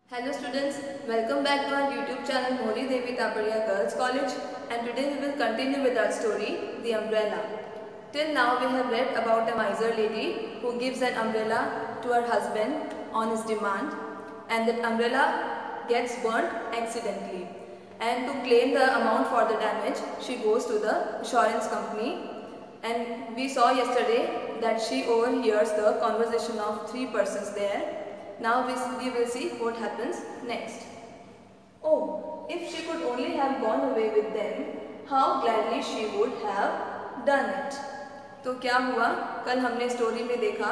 Hello students, welcome back to our YouTube channel Mohli Devi Taparia Girls College, and today we will continue with our story, The Umbrella. Till now we have read about a miser lady who gives an umbrella to her husband on his demand, and that umbrella gets burnt accidentally. And to claim the amount for the damage, she goes to the insurance company, and we saw yesterday that she overhears the conversation of three persons there. Now we will see what happens next. Oh, if she could only have gone away with them, how gladly she would have done it. तो क्या हुआ, कल हमने story में देखा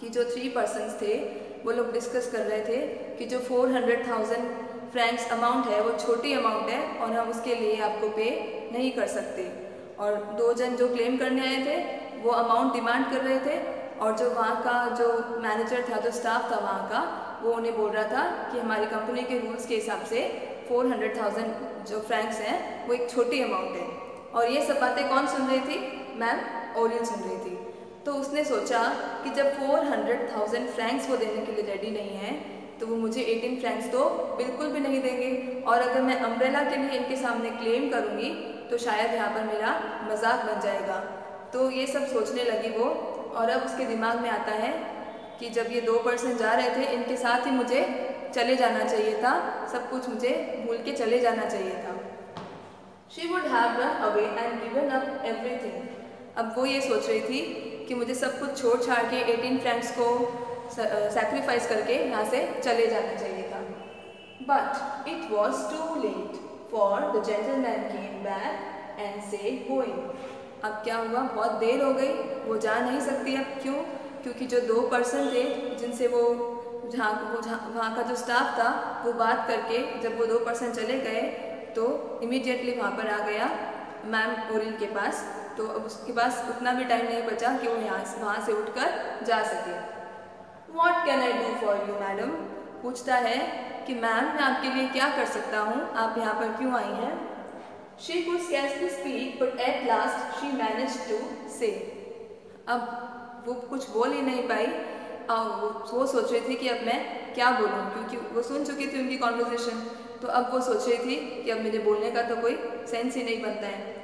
कि जो three persons थे वो लोग डिस्कस कर रहे थे कि जो 400,000 फ्रैंक्स अमाउंट है वो छोटी अमाउंट है और हम उसके लिए आपको पे नहीं कर सकते। और दो जन जो क्लेम करने आए थे वो अमाउंट डिमांड कर रहे थे, और जो वहाँ का जो मैनेजर था, जो स्टाफ था वहाँ का, वो उन्हें बोल रहा था कि हमारी कंपनी के रूल्स के हिसाब से 400,000 जो फ्रैंक्स हैं वो एक छोटी अमाउंट है। और ये सब बातें कौन सुन रही थी? मैम ओरियल सुन रही थी। तो उसने सोचा कि जब 400,000 फ्रैंक्स वो देने के लिए रेडी नहीं है तो वो मुझे 18 फ्रैंक्स तो बिल्कुल भी नहीं देंगे, और अगर मैं अम्ब्रेला के लिए इनके सामने क्लेम करूँगी तो शायद यहाँ पर मेरा मजाक बन जाएगा। तो ये सब सोचने लगी वो, और अब उसके दिमाग में आता है कि जब ये दो पर्सन जा रहे थे इनके साथ ही मुझे चले जाना चाहिए था, सब कुछ मुझे भूल के चले जाना चाहिए था। She would have run away and given up everything. अब वो ये सोच रही थी कि मुझे सब कुछ छोड़ छाड़ के 18 फ्रैंक्स को सैक्रिफाइस करके यहाँ से चले जाना चाहिए था। But it was too late, for the gentleman came back and said going. अब क्या हुआ, बहुत देर हो गई, वो जा नहीं सकती अब। क्यों? क्योंकि जो दो पर्सन थे जिनसे वो वहाँ का जो स्टाफ था वो बात करके जब वो दो पर्सन चले गए तो इमीडिएटली वहाँ पर आ गया मैम ओरिल के पास। तो अब उसके पास उतना भी टाइम नहीं बचा कि वो वहाँ से उठकर जा सके। What can I do for you, madam? पूछता है कि मैम मैं आपके लिए क्या कर सकता हूँ, आप यहाँ पर क्यों आई हैं? She could scarcely speak, but at last she managed to say. अब वो कुछ बोल ही नहीं पाई, वो सोच रही थी कि अब मैं क्या बोलूँ, क्योंकि वो सुन चुकी थी उनकी कॉन्वर्सेशन। तो अब वो सोच रही थी कि अब मेरे बोलने का तो कोई सेंस ही नहीं बनता है।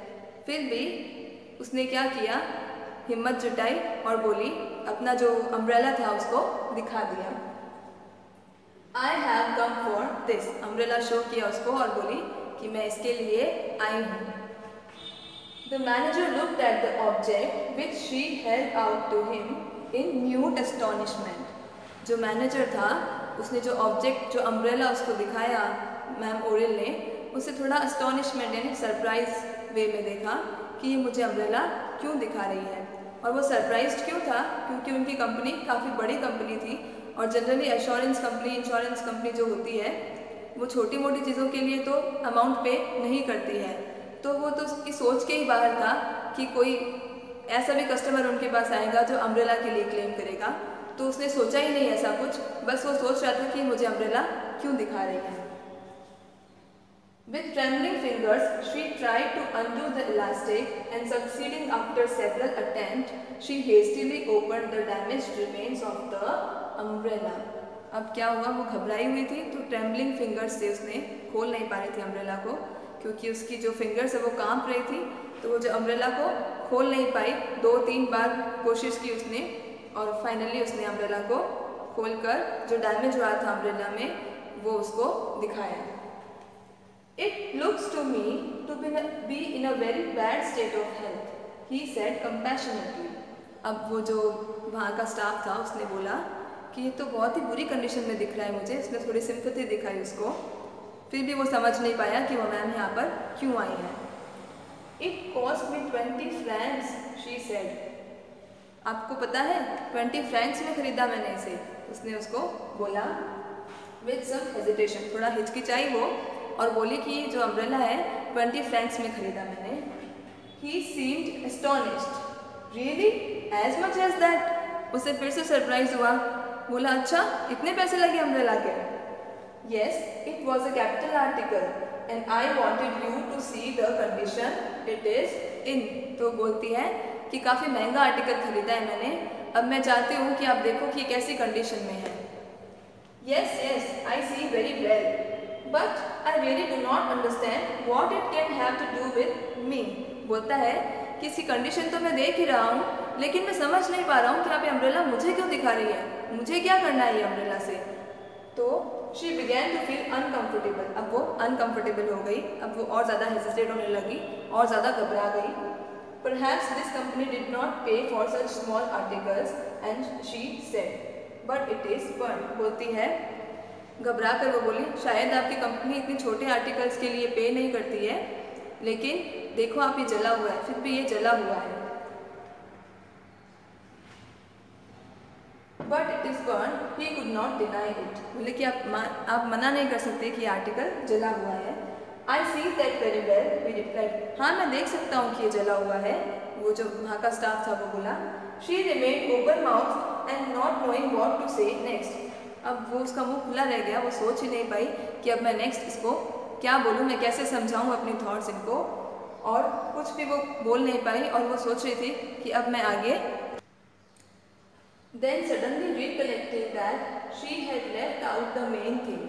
फिर भी उसने क्या किया, हिम्मत जुटाई और बोली, अपना जो अम्ब्रेला था उसको दिखा दिया। I have come for this. Umbrella show किया उसको और बोली कि मैं इसके लिए आई हूँ। The manager looked at the object which she held out to him in mute astonishment. जो मैनेजर था उसने जो ऑब्जेक्ट, जो अम्ब्रेला उसको दिखाया मैम ओरिल ने, उसे थोड़ा अस्टॉनिशमेंट यानी सरप्राइज वे में देखा कि ये मुझे अम्ब्रेला क्यों दिखा रही है। और वो सरप्राइज्ड क्यों था? क्योंकि उनकी कंपनी काफ़ी बड़ी कंपनी थी, और जनरली इंश्योरेंस कंपनी जो होती है वो छोटी मोटी चीज़ों के लिए तो अमाउंट पे नहीं करती है। तो वो तो उसकी सोच के ही बाहर था कि कोई ऐसा भी कस्टमर उनके पास आएगा जो अम्ब्रेला के लिए क्लेम करेगा। तो उसने सोचा ही नहीं ऐसा कुछ, बस वो सोच रहा था कि मुझे अम्ब्रेला क्यों दिखा रही है। With trembling fingers, she tried to undo the elastic, and succeeding after several attempts, she hastily opened the damaged remains of the umbrella. अब क्या हुआ, वो घबराई हुई थी तो ट्रेम्बलिंग फिंगर्स से उसने खोल नहीं पा रही थी अम्ब्रेला को, क्योंकि उसकी जो फिंगर्स है वो कांप रही थी। तो वो जो अम्ब्रेला को खोल नहीं पाई, 2-3 बार कोशिश की उसने, और फाइनली उसने अम्ब्रेला को खोलकर जो डैमेज हुआ था अम्ब्रेला में वो उसको दिखाया। It looks to me to be in a very bad state of health, he said compassionately. अब वो जो वहाँ का स्टाफ था उसने बोला कि ये तो बहुत ही बुरी कंडीशन में दिख रहा है मुझे। उसने थोड़ी सिंपैथी दिखाई उसको, फिर भी वो समझ नहीं पाया कि वो मैम यहाँ पर क्यों आई है। It cost me 20 francs, she said. आपको पता है 20 फ्रैंक्स में खरीदा मैंने इसे, उसने उसको बोला। With some hesitation, थोड़ा हिचकिचाई वो और बोली कि जो अम्ब्रेला है 20 फ्रैंक्स में खरीदा मैंने। He seemed astonished. Really? As much as that? उसे फिर से सरप्राइज हुआ, बोला अच्छा इतने पैसे लगे अम्ब्रेला के? Yes, it was a capital article and I wanted you to see the condition it is in. तो बोलती है कि काफ़ी महंगा आर्टिकल खरीदा है मैंने, अब मैं चाहती हूँ कि आप देखो कि कैसी कंडीशन में है। Yes, I I see very well, but I really do not understand what it can have to do with me. बोलता है कि इसकी कंडीशन तो मैं देख ही रहा हूँ, लेकिन मैं समझ नहीं पा रहा हूँ कि आप ये अम्ब्रेला मुझे क्यों दिखा रही है, मुझे क्या करना है ये अम्ब्रेला से। तो she began to feel uncomfortable. अब वो uncomfortable हो गई, अब वो और ज़्यादा hesitate होने लगी, और ज़्यादा घबरा गई। Perhaps this company did not pay for such small articles, and she said, but it is fun. बोलती है, घबरा कर वो बोली, शायद आपकी कंपनी इतने छोटे आर्टिकल्स के लिए पे नहीं करती है, लेकिन देखो आप ये जला हुआ है, फिर भी ये जला हुआ है। But it is burned, he could not deny it. बोले कि आप मना नहीं कर सकते कि ये आर्टिकल जला हुआ है। I see that very well, he replied. हाँ मैं देख सकता हूँ कि ये जला हुआ है, वो जो वहाँ का स्टाफ था वो बोला। She remained open mouthed and not knowing what to say next. अब वो उसका मुंह खुला रह गया, वो सोच ही नहीं पाई कि अब मैं नेक्स्ट इसको क्या बोलूँ, मैं कैसे समझाऊँ अपनी थॉट्स इनको, और कुछ भी वो बोल नहीं पाई और वो सोच रही थी कि अब मैं आगे। Then suddenly recollecting that she had left out the main thing.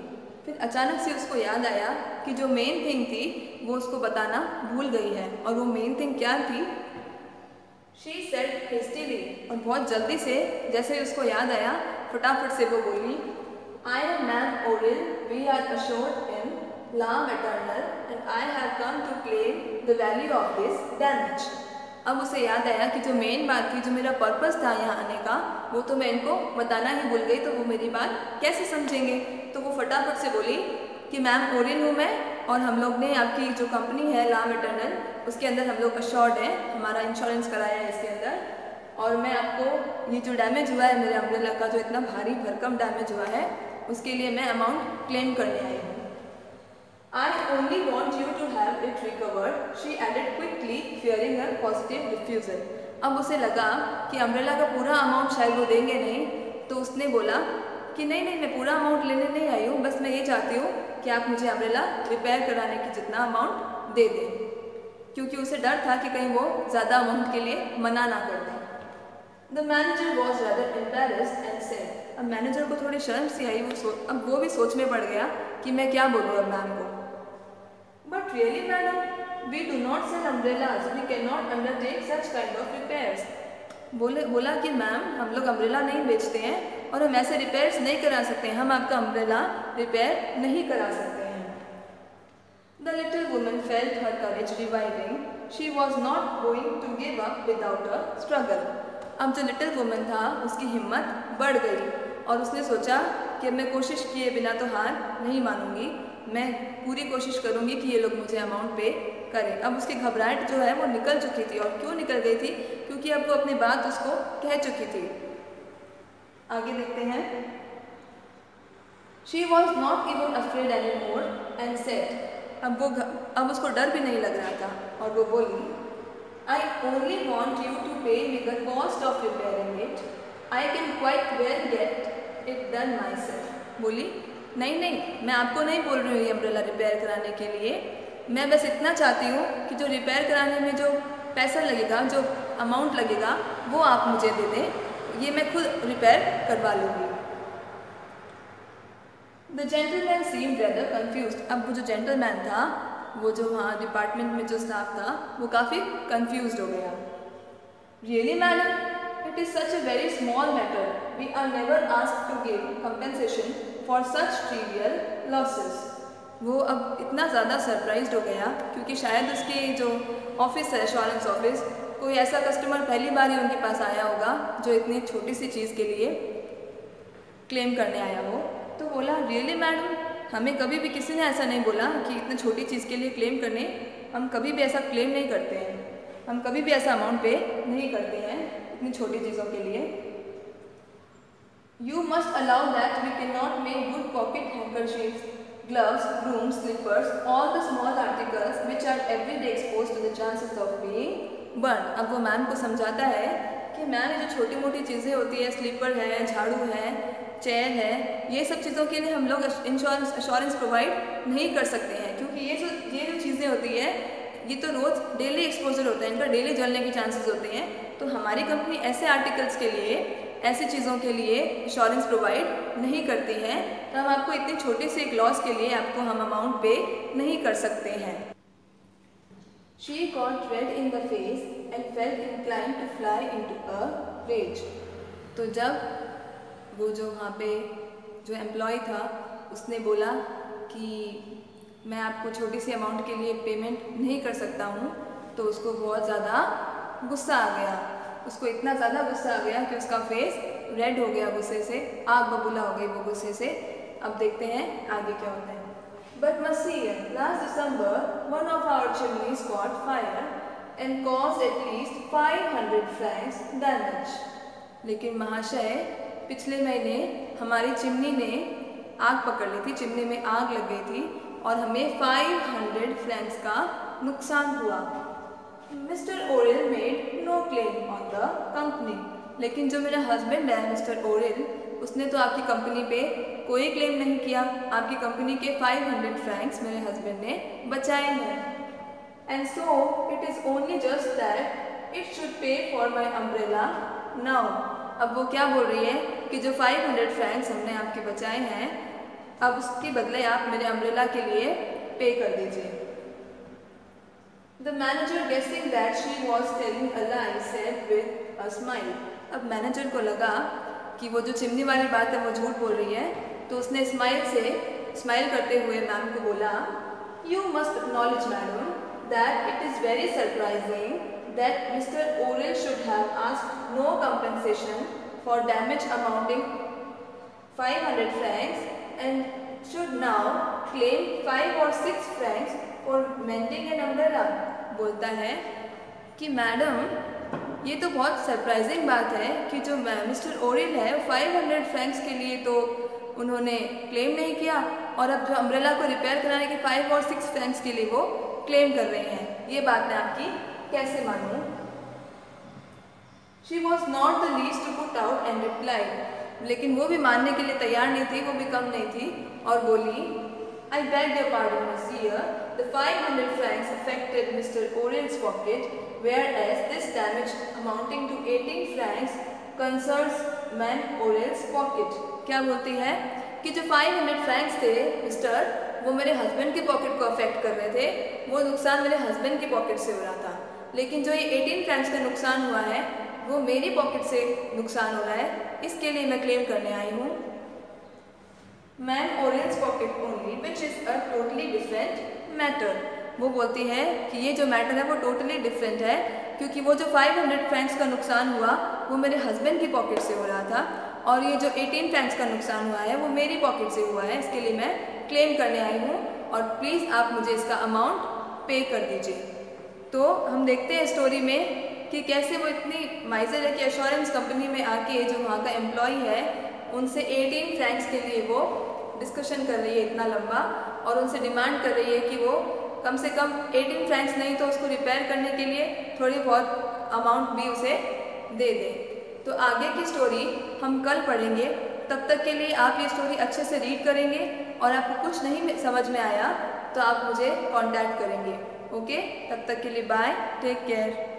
फिर अचानक से उसको याद आया कि जो मेन थिंग थी वो उसको बताना भूल गई है, और वो मेन थिंग क्या थी? She said hastily, और बहुत जल्दी से जैसे ही उसको याद आया फटाफट से वो बोली, I am Ma'am O'Rill, we are assured in La Maternal and I have come to claim the value of this damage. अब उसे याद आया कि जो मेन बात थी, जो मेरा पर्पस था यहाँ आने का, वो तो मैं इनको बताना ही भूल गई, तो वो मेरी बात कैसे समझेंगे। तो वो फटाफट से बोली कि मैम ओरिल हूँ मैं, और हम लोग ने आपकी जो कंपनी है ला मैटरनल, उसके अंदर हम लोग अश्योर्ड हैं, हमारा इंश्योरेंस कराया है इसके अंदर, और मैं आपको ये जो डैमेज हुआ है मेरे अम्ब्रेला का, जो इतना भारी भरकम डैमेज हुआ है, उसके लिए मैं अमाउंट क्लेम करने आई हूँ। I only want you to have it recovered, she added quickly, fearing a positive refusal. अब उसे लगा कि अम्ब्रेला का पूरा अमाउंट शायद वो देंगे नहीं, तो उसने बोला कि नहीं नहीं मैं पूरा अमाउंट लेने नहीं आई हूँ, बस मैं ये चाहती हूँ कि आप मुझे अम्ब्रेला रिपेयर कराने की जितना अमाउंट दे दें, क्योंकि उसे डर था कि कहीं वो ज़्यादा अमाउंट के लिए मना ना कर दें। The manager was rather embarrassed and said, अब मैनेजर को थोड़ी शर्म सी आई, अब वो भी सोच में पड़ गया कि मैं क्या बोलूँ अब मैम को। But really madam, we do not sell umbrellas, we cannot undertake such kind of repairs. बोला कि मैम हम लोग अम्ब्रेला नहीं बेचते हैं और हम ऐसे रिपेयर्स नहीं करा सकते हैं, हम आपका अम्ब्रेला रिपेयर नहीं करा सकते हैं। The little woman felt her courage reviving. She was not going to give up without a struggle. अब जो लिटिल वुमन था उसकी हिम्मत बढ़ गई और उसने सोचा कि मैं कोशिश किए बिना तो हार नहीं मानूंगी, मैं पूरी कोशिश करूंगी कि ये लोग मुझे अमाउंट पे करें। अब उसकी घबराहट जो है वो निकल चुकी थी, और क्यों निकल गई थी? क्योंकि अब वो अपनी बात उसको कह चुकी थी। आगे देखते हैं। She was not even afraid anymore and said, अब उसको डर भी नहीं लग रहा था और वो बोली, I only want you to pay me the cost of repairing it. I can quite well get it done myself. बोली नहीं मैं आपको नहीं बोल रही हूँ ये अम्ब्रेला रिपेयर कराने के लिए, मैं बस इतना चाहती हूँ कि जो रिपेयर कराने में जो पैसा लगेगा, जो अमाउंट लगेगा, वो आप मुझे दे दें, ये मैं खुद रिपेयर करवा लूँगी। The gentleman seemed rather confused. अब वो जो जेंटलमैन था, वो जो वहाँ डिपार्टमेंट में जो स्टाफ था, वो काफ़ी कंफ्यूज्ड हो गया। Really madam, it is such a very small matter. We are never asked to give compensation for such trivial losses. वो अब इतना ज़्यादा सरप्राइज्ड हो गया क्योंकि शायद उसके जो ऑफिस है, एश्योरेंस ऑफिस, कोई ऐसा कस्टमर पहली बार ही उनके पास आया होगा जो इतनी छोटी सी चीज़ के लिए क्लेम करने आया हो। तो बोला रियली मैडम, हमें कभी भी किसी ने ऐसा नहीं बोला कि इतनी छोटी चीज़ के लिए क्लेम करने, हम कभी भी ऐसा क्लेम नहीं करते हैं, हम कभी भी ऐसा अमाउंट पे नहीं करते हैं इतनी छोटी चीज़ों के लिए। You must allow that we cannot make good pocket handkerchiefs, gloves, brooms, slippers, all the small articles which are every day exposed to the chances of being burned. अब वो मैम को समझाता है कि मैम ये जो छोटी मोटी चीज़ें होती है, स्लीपर है, झाड़ू है, चेयर है, ये सब चीज़ों के लिए हम लोग इंश्योरेंस प्रोवाइड नहीं कर सकते हैं, क्योंकि ये जो चीज़ें होती है ये तो रोज़ डेली एक्सपोजर होता है, इनका डेली जलने के चांसेस होते हैं। तो हमारी कंपनी ऐसे आर्टिकल्स के लिए, ऐसी चीज़ों के लिए इंश्योरेंस प्रोवाइड नहीं करती है, तो हम आपको इतनी छोटी सी एक लॉस के लिए आपको हम अमाउंट पे नहीं कर सकते हैं। She got red in the face and felt inclined to fly into a rage. तो जब वो जो वहाँ पे जो एम्प्लॉय था उसने बोला कि मैं आपको छोटी सी अमाउंट के लिए पेमेंट नहीं कर सकता हूँ, तो उसको बहुत ज़्यादा गुस्सा आ गया। उसको इतना ज़्यादा गुस्सा आ गया कि उसका फेस रेड हो गया गुस्से से, आग बबूला हो गई वो गुस्से से। अब देखते हैं आगे क्या होता है। But Monsieur, last December, one of our chimneys caught fire and caused at least 500 francs damage. लेकिन महाशय, पिछले महीने हमारी चिमनी ने आग पकड़ ली थी, चिमनी में आग लग गई थी और हमें 500 फ्रैंक्स का नुकसान हुआ। Mister Orel made no claim on the company. लेकिन जो मेरा हस्बैंड है मिस्टर ओरेल, उसने तो आपकी कंपनी पे कोई क्लेम नहीं किया। आपकी कंपनी के 500 फ्रैंक्स मेरे हस्बैंड ने बचाए हैं। And so it is only just that it should pay for my umbrella now. अब वो क्या बोल रही है कि जो 500 फ्रैंक्स हमने आपके बचाए हैं, अब उसके बदले आप मेरे अम्ब्रेला के लिए पे कर दीजिए। The manager guessing that she was telling a lie said with a smile. अब मैनेजर को लगा कि वो जो चिमनी वाली बात है वो झूठ बोल रही है, तो उसने स्माइल करते हुए मैम को बोला, you must acknowledge madam that it is very surprising that mister Orel should have asked no compensation for damage amounting 500 francs and should now claim 5 or 6 francs for maintaining an umbrella. बोलता है कि madam, ये तो बहुत surprising बात है कि जो मिस्टर ओरेल है 500 फ्रैंक्स के लिए तो उन्होंने क्लेम नहीं किया, और अब जो अम्ब्रेला को रिपेयर कराने के 5 और 6 फ्रैंक्स के लिए वो क्लेम कर रहे हैं। ये बात मैं आपकी कैसे मानूं? She was not the least to put out and replied. लेकिन वो भी मानने के लिए तैयार नहीं थी, वो भी कम नहीं थी और बोली, I beg your pardon, Monsieur. The 500 francs affected Mr. Orel's pocket, whereas this damage amounting to 18 francs concerns Man Orel's pocket. क्या बोलती है कि जो 500 फ्रैंक्स थे मिस्टर, वो मेरे हस्बैंड के पॉकेट को अफेक्ट कर रहे थे, वो नुकसान मेरे हस्बैंड के पॉकेट से हो रहा था। लेकिन जो ये 18 फ्रैंक्स का नुकसान हुआ है वो मेरी पॉकेट से नुकसान हो रहा है, इसके लिए मैं क्लेम करने आई हूँ। मैन ओरेल्स pocket only which is a totally different matter. वो बोलती है कि ये जो मैटर है वो टोटली डिफरेंट है, क्योंकि वो जो 500 फ्रैंक्स का नुकसान हुआ वो मेरे हस्बैंड की पॉकेट से हो रहा था, और ये जो 18 फ्रैंक्स का नुकसान हुआ है वो मेरी पॉकेट से हुआ है, इसके लिए मैं क्लेम करने आई हूँ और प्लीज़ आप मुझे इसका अमाउंट पे कर दीजिए। तो हम देखते हैं स्टोरी में कि कैसे वो इतनी माइजर है कि एश्योरेंस कंपनी में आके जो वहाँ का एम्प्लॉय है उनसे 18 फ्रैंक्स के लिए वो डिस्कशन कर रही है इतना लंबा, और उनसे डिमांड कर रही है कि वो कम से कम 18 फ्रैंक्स नहीं तो उसको रिपेयर करने के लिए थोड़ी बहुत अमाउंट भी उसे दे दे। तो आगे की स्टोरी हम कल पढ़ेंगे, तब तक के लिए आप ये स्टोरी अच्छे से रीड करेंगे और आपको कुछ नहीं समझ में आया तो आप मुझे कांटेक्ट करेंगे। ओके, तब तक के लिए बाय, टेक केयर।